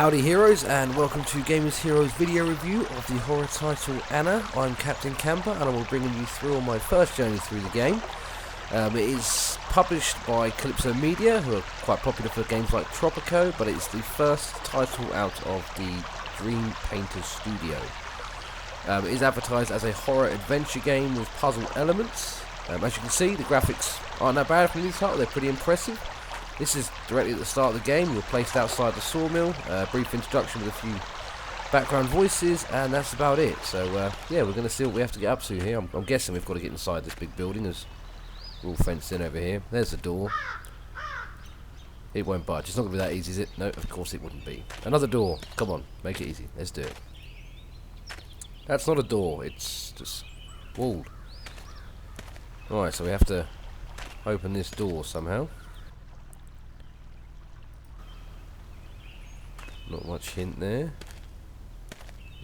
Howdy heroes, and welcome to Gamers Heroes video review of the horror title Anna. I'm Captain Camper and I will be bringing you through on my first journey through the game. It is published by Calypso Media, who are quite popular for games like Tropico, but it's the first title out of the Dreampainter Studios. It is advertised as a horror adventure game with puzzle elements. As you can see, the graphics aren't that bad from this title, they're pretty impressive. This is directly at the start of the game. You're placed outside the sawmill, brief introduction with a few background voices, and that's about it. So yeah, we're going to see what we have to get up to here. I'm guessing we've got to get inside this big building, as we're all fenced in over here. There's the door. It won't budge. It's not going to be that easy, is it? No, of course it wouldn't be. Another door. Come on, make it easy. Let's do it. That's not a door, it's just walled. Alright, so we have to open this door somehow. Not much hint there.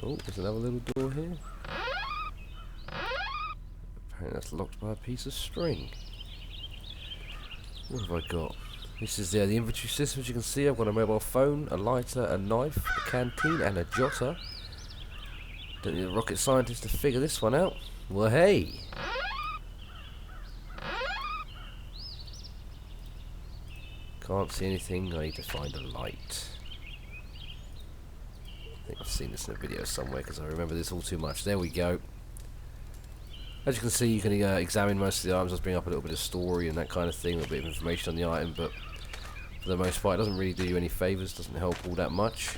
Oh, there's another little door here. Apparently that's locked by a piece of string. What have I got? This is the inventory system. As you can see, I've got a mobile phone, a lighter, a knife, a canteen, and a jotter. Don't need a rocket scientist to figure this one out. Well, hey! Can't see anything. I need to find a light. I think I've seen this in a video somewhere because I remember this all too much. There we go. As you can see, you can examine most of the items. I'll bring up a little bit of story and that kind of thing, a little bit of information on the item, but for the most part, it doesn't really do you any favours, doesn't help all that much.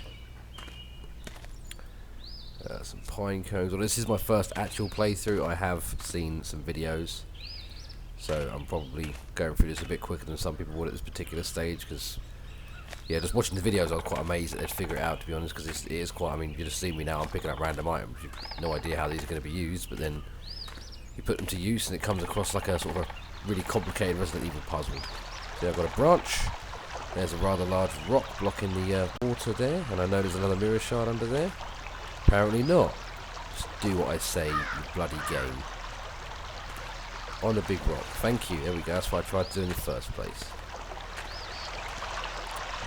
Some pine cones. Well, this is my first actual playthrough. I have seen some videos, so I'm probably going through this a bit quicker than some people would at this particular stage, because yeah, just watching the videos I was quite amazed that they'd figure it out, to be honest, because it is quite, I mean, you just see me now, I'm picking up random items, you've no idea how these are going to be used, but then you put them to use and it comes across like a sort of a really complicated Resident Evil puzzle. So I've got a branch, there's a rather large rock blocking the water there, and I know there's another mirror shard under there. Apparently not. Just do what I say, you bloody game. On a big rock. Thank you. There we go. That's what I tried to do in the first place.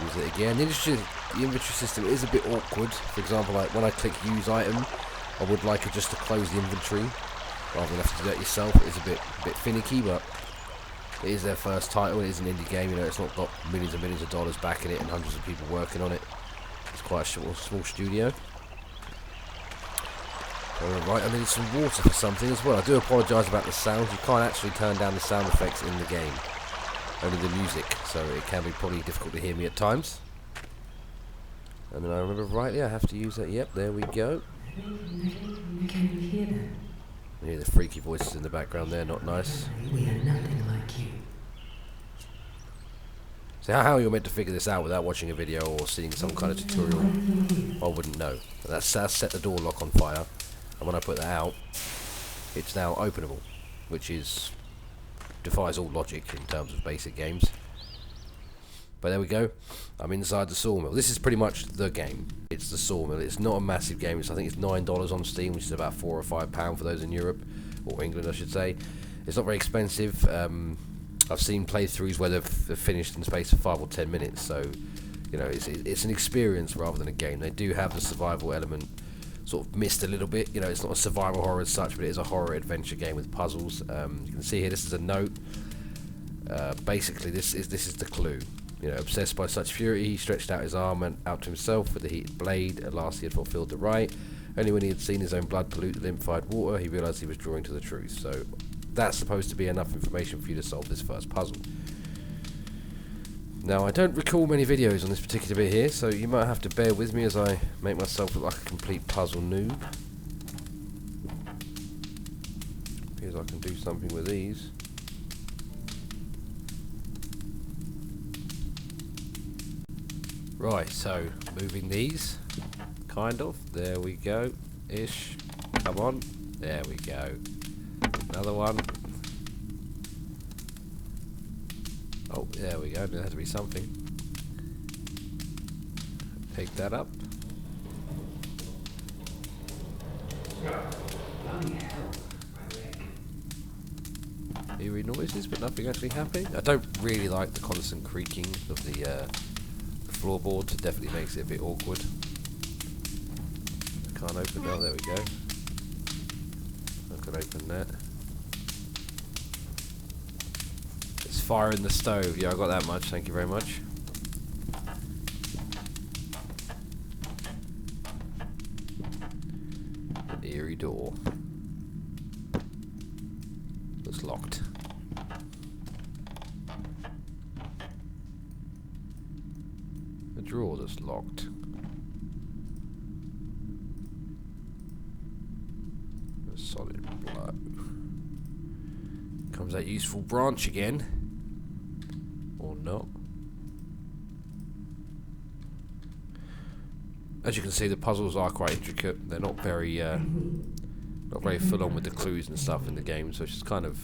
Use it again. The inventory system is a bit awkward. For example, like when I click use item, I would like it just to close the inventory rather than have to do that yourself. It is a bit finicky, but it is their first title. It is an indie game. You know, it's not got millions and millions of dollars backing it and hundreds of people working on it. It's quite a small studio. Alright, I need some water for something as well. I do apologise about the sounds. You can't actually turn down the sound effects in the game. Only the music, so it can be probably difficult to hear me at times. And then I remember rightly, I have to use that. Yep, there we go. Can you hear that? You hear the freaky voices in the background there, not nice. We are nothing like you. So how you're meant to figure this out without watching a video or seeing some kind of tutorial, I wouldn't know. But that's set the door lock on fire. And when I put that out, it's now openable, which is defies all logic in terms of basic games. But there we go. I'm inside the sawmill. This is pretty much the game. It's the sawmill. It's not a massive game. I think it's $9 on Steam, which is about £4 or £5 for those in Europe, or England, I should say. It's not very expensive. I've seen playthroughs where they've finished in the space of 5 or 10 minutes. So, you know, it's an experience rather than a game. They do have the survival element sort of missed a little bit. You know, it's not a survival horror as such, but it is a horror adventure game with puzzles. You can see here, this is a note. Basically, this is the clue. You know, obsessed by such fury, he stretched out his arm and out to himself with the heated blade. At last, he had fulfilled the rite. Only when he had seen his own blood pollute the limphied water, he realised he was drawing to the truth. So, that's supposed to be enough information for you to solve this first puzzle. Now, I don't recall many videos on this particular bit here, so you might have to bear with me as I make myself look like a complete puzzle noob. Appears I can do something with these. Right, so moving these, kind of. There we go, ish. Come on, there we go. Another one. Oh, there we go. There has to be something. Pick that up. Eerie noises, but nothing actually happening. I don't really like the constant creaking of the floorboards. It definitely makes it a bit awkward. I can't open that. There we go. I can open that. It's fire in the stove. Yeah, I got that much. Thank you very much. An eerie door. It's locked. The drawer that's locked. A solid blow. Comes that useful branch again. Or not. As you can see, the puzzles are quite intricate. They're not very full on with the clues and stuff in the game, so it's just kind of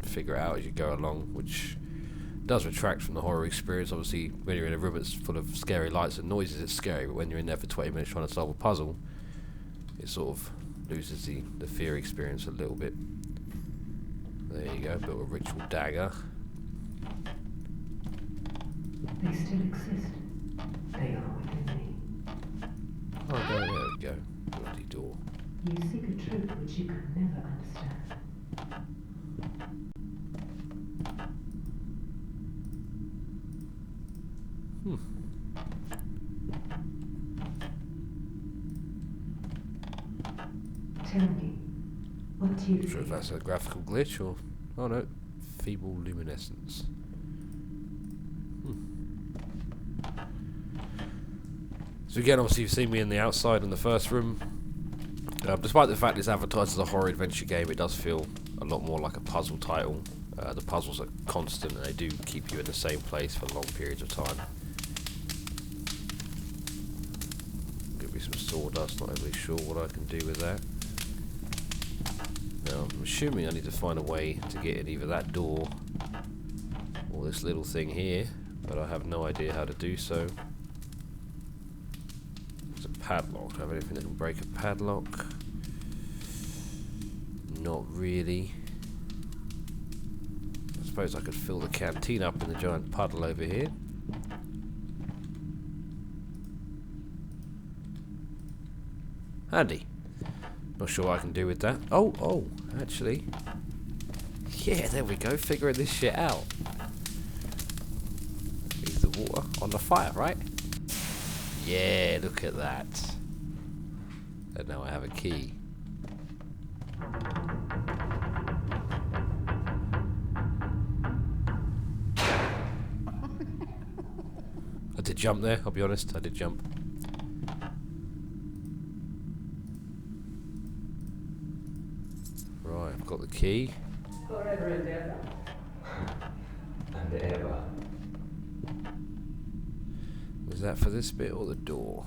figure it out as you go along, which does retract from the horror experience. Obviously, when you're in a room that's full of scary lights and noises, it's scary, but when you're in there for 20 minutes trying to solve a puzzle, it sort of loses the fear experience a little bit. There you go, built a ritual dagger. They still exist. They are within me. Oh, there we go. Bloody door. You seek a truth which you can never understand. Tell me, what do you Not sure if that's a graphical glitch or... Oh no, feeble luminescence. So again, obviously you've seen me in the outside in the first room. Despite the fact it's advertised as a horror adventure game, it does feel a lot more like a puzzle title. The puzzles are constant and they do keep you in the same place for long periods of time. Give me some sawdust, not overly sure what I can do with that. Now, I'm assuming I need to find a way to get in either that door or this little thing here, but I have no idea how to do so. It's a padlock. Do I have anything that can break a padlock? Not really. I suppose I could fill the canteen up in the giant puddle over here. Handy. Not sure what I can do with that. Oh, actually. Yeah, there we go, figuring this shit out. Leave the water on the fire, right? Yeah, look at that. And now I have a key. I did jump there, I'll be honest, I did jump. Right, I've got the key. Forever and ever. And ever. Was that for this bit or the door?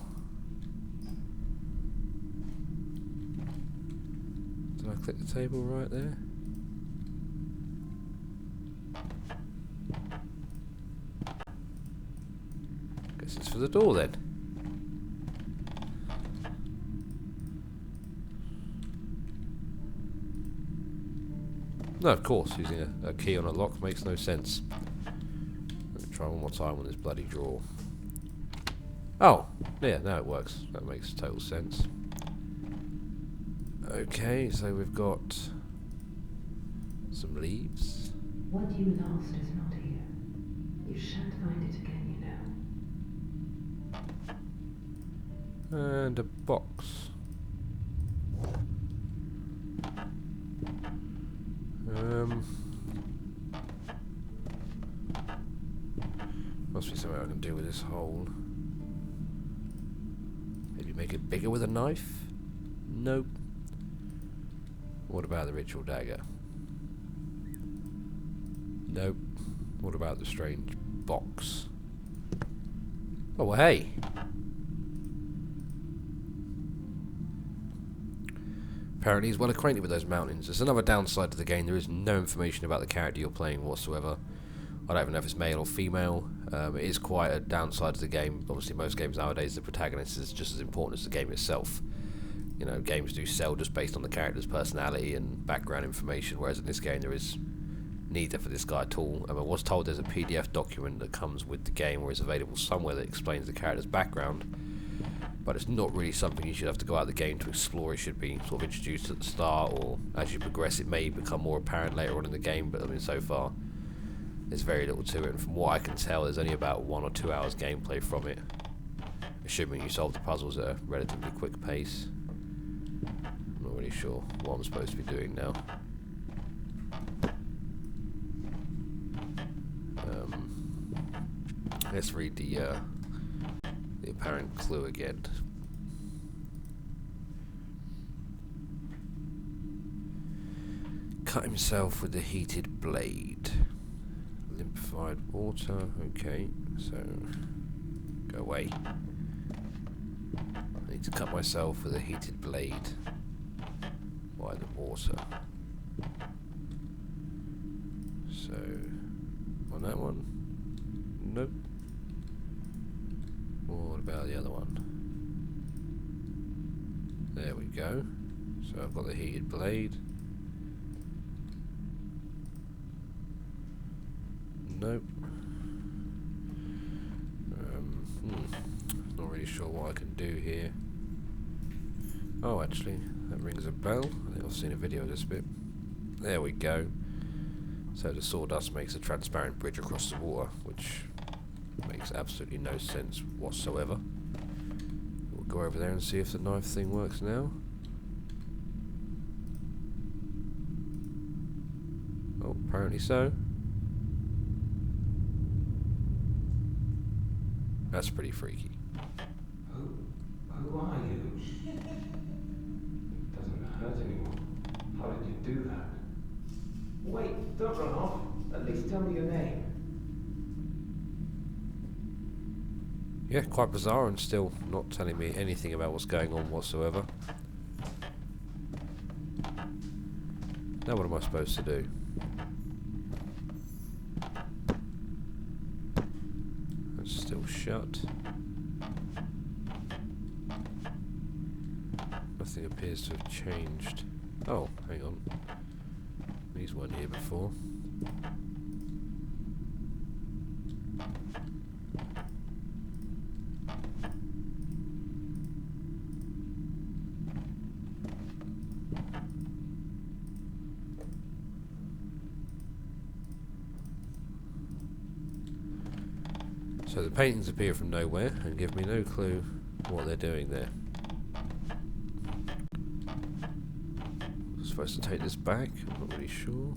Did I click the table right there? Guess it's for the door then. No, of course, using a key on a lock makes no sense. Let me try one more time on this bloody drawer. Oh, yeah, now it works. That makes total sense. Okay, so we've got some leaves. What you lost is not here. You shan't find it again, you know. And a box. Must be something I can do with this hole. Maybe make it bigger with a knife? Nope. What about the ritual dagger? Nope. What about the strange box? Oh, well, hey! Apparently he's well acquainted with those mountains. There's another downside to the game. There is no information about the character you're playing whatsoever. I don't even know if it's male or female. It is quite a downside to the game. Obviously most games nowadays the protagonist is just as important as the game itself. You know, games do sell just based on the character's personality and background information, whereas in this game there is neither for this guy at all. I was told there's a PDF document that comes with the game or is available somewhere that explains the character's background, but it's not really something you should have to go out of the game to explore. It should be sort of introduced at the start, or as you progress it may become more apparent later on in the game, but I mean so far there's very little to it, and from what I can tell there's only about 1 or 2 hours gameplay from it, assuming you solve the puzzles at a relatively quick pace. I'm not really sure what I'm supposed to be doing now. Let's read the apparent clue again. Cut himself with the heated blade. Limphified water. Okay, so go away. I need to cut myself with a heated blade by the water. So on that one. Nope. What about the other one? There we go. So I've got the heated blade. Nope. Not really sure what I can do here. Oh, actually, that rings a bell. I think I've seen a video of this bit. There we go. So the sawdust makes a transparent bridge across the water, which makes absolutely no sense whatsoever. We'll go over there and see if the knife thing works now. Oh, apparently so. That's pretty freaky. Who are you? It doesn't hurt anymore. How did you do that? Wait, don't run off. At least tell me your name. Yeah, quite bizarre, and still not telling me anything about what's going on whatsoever. Now what am I supposed to do? It's still shut. Nothing appears to have changed. Oh, hang on. These weren't here before. So the paintings appear from nowhere and give me no clue what they're doing there. I'm supposed to take this back? I'm not really sure.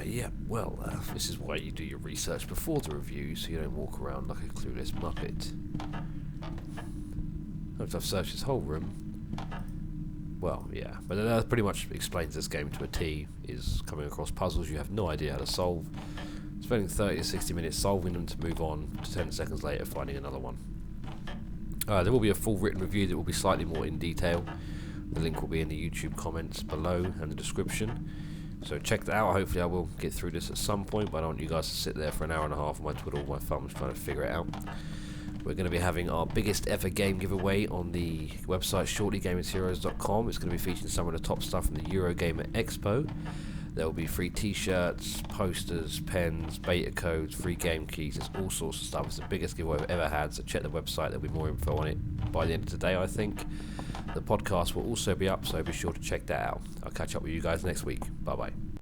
Yeah, well, this is why you do your research before the review, so you don't walk around like a clueless muppet. After I've searched this whole room, well, yeah, but that pretty much explains this game to a T, is coming across puzzles you have no idea how to solve, spending 30 to 60 minutes solving them to move on to 10 seconds later finding another one. There will be a full written review that will be slightly more in detail. The link will be in the YouTube comments below and the description. So check that out. Hopefully I will get through this at some point, but I don't want you guys to sit there for an hour and a half on my twiddle my thumbs trying to figure it out. We're going to be having our biggest ever game giveaway on the website shortly, gamersheroes.com. It's going to be featuring some of the top stuff from the Eurogamer Expo. There will be free t-shirts, posters, pens, beta codes, free game keys. There's all sorts of stuff. It's the biggest giveaway I've ever had, so check the website. There'll be more info on it by the end of today, I think. The podcast will also be up, so be sure to check that out. I'll catch up with you guys next week. Bye-bye.